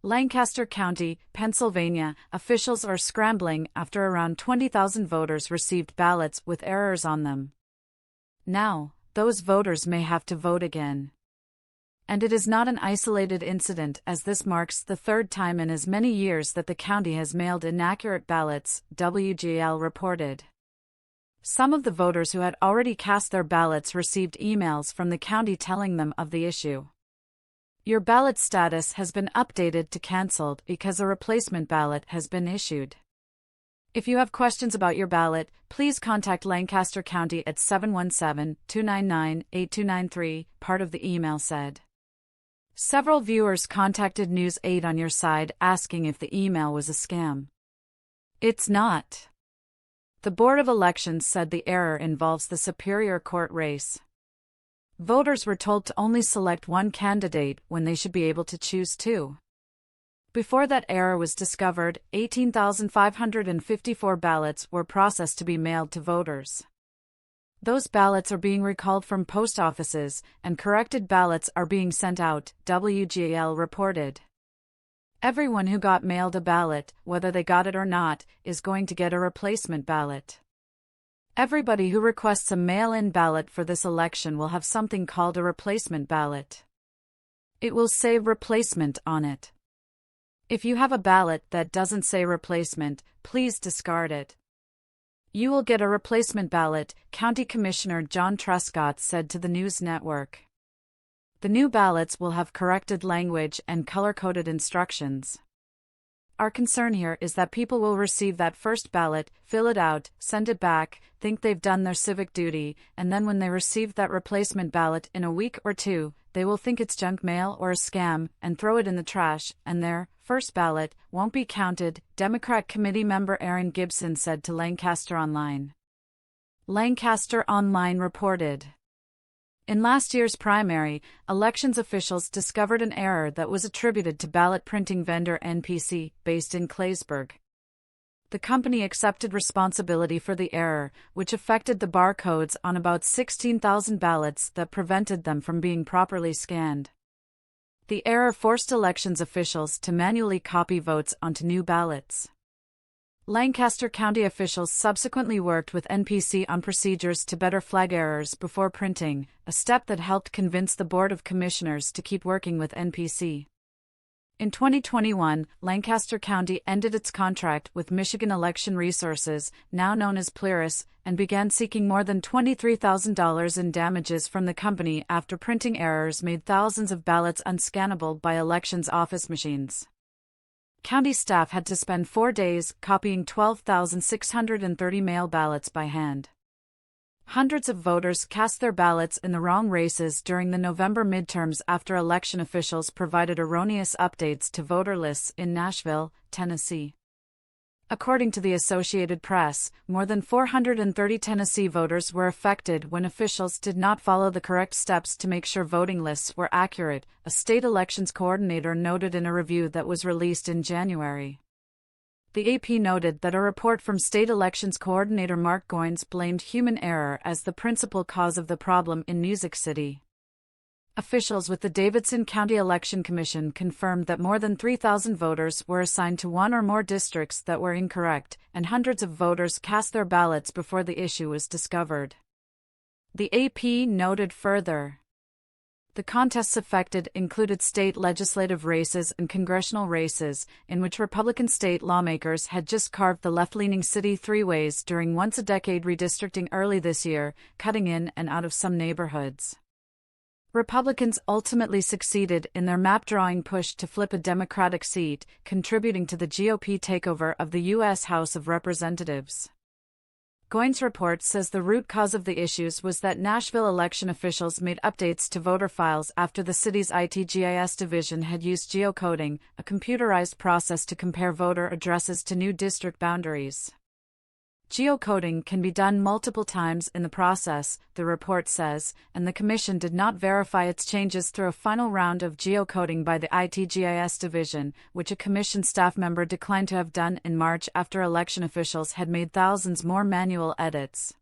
Lancaster County, Pennsylvania, officials are scrambling after around 20,000 voters received ballots with errors on them. Now, those voters may have to vote again. And it is not an isolated incident, as this marks the third time in as many years that the county has mailed inaccurate ballots, WGL reported. Some of the voters who had already cast their ballots received emails from the county telling them of the issue. Your ballot status has been updated to cancelled because a replacement ballot has been issued. If you have questions about your ballot, please contact Lancaster County at 717-299-8293, part of the email said. Several viewers contacted News 8 on your side asking if the email was a scam. It's not. The Board of Elections said the error involves the Superior Court race. Voters were told to only select one candidate when they should be able to choose two. Before that error was discovered, 18,554 ballots were processed to be mailed to voters. Those ballots are being recalled from post offices, and corrected ballots are being sent out, WGL reported. Everyone who got mailed a ballot, whether they got it or not, is going to get a replacement ballot. Everybody who requests a mail-in ballot for this election will have something called a replacement ballot. It will say replacement on it. If you have a ballot that doesn't say replacement, please discard it. You will get a replacement ballot, County Commissioner John Trescott said to the news network. The new ballots will have corrected language and color-coded instructions. Our concern here is that people will receive that first ballot, fill it out, send it back, think they've done their civic duty, and then when they receive that replacement ballot in a week or two, they will think it's junk mail or a scam and throw it in the trash, and their first ballot won't be counted, Democrat committee member Aaron Gibson said to Lancaster Online. Lancaster Online reported. In last year's primary, elections officials discovered an error that was attributed to ballot printing vendor NPC, based in Claysburg. The company accepted responsibility for the error, which affected the barcodes on about 16,000 ballots that prevented them from being properly scanned. The error forced elections officials to manually copy votes onto new ballots. Lancaster County officials subsequently worked with NPC on procedures to better flag errors before printing, a step that helped convince the Board of Commissioners to keep working with NPC. In 2021, Lancaster County ended its contract with Michigan Election Resources, now known as Plerus, and began seeking more than $23,000 in damages from the company after printing errors made thousands of ballots unscannable by elections office machines. County staff had to spend 4 days copying 12,630 mail ballots by hand. Hundreds of voters cast their ballots in the wrong races during the November midterms after election officials provided erroneous updates to voter lists in Nashville, Tennessee. According to the Associated Press, more than 430 Tennessee voters were affected when officials did not follow the correct steps to make sure voting lists were accurate, a state elections coordinator noted in a review that was released in January. The AP noted that a report from state elections coordinator Mark Goines blamed human error as the principal cause of the problem in Music City. Officials with the Davidson County Election Commission confirmed that more than 3,000 voters were assigned to one or more districts that were incorrect, and hundreds of voters cast their ballots before the issue was discovered. The AP noted further. The contests affected included state legislative races and congressional races, in which Republican state lawmakers had just carved the left-leaning city three ways during once-a-decade redistricting early this year, cutting in and out of some neighborhoods. Republicans ultimately succeeded in their map-drawing push to flip a Democratic seat, contributing to the GOP takeover of the U.S. House of Representatives. Goines' report says the root cause of the issues was that Nashville election officials made updates to voter files after the city's ITGIS division had used geocoding, a computerized process to compare voter addresses to new district boundaries. Geocoding can be done multiple times in the process, the report says, and the Commission did not verify its changes through a final round of geocoding by the ITGIS division, which a Commission staff member declined to have done in March after election officials had made thousands more manual edits.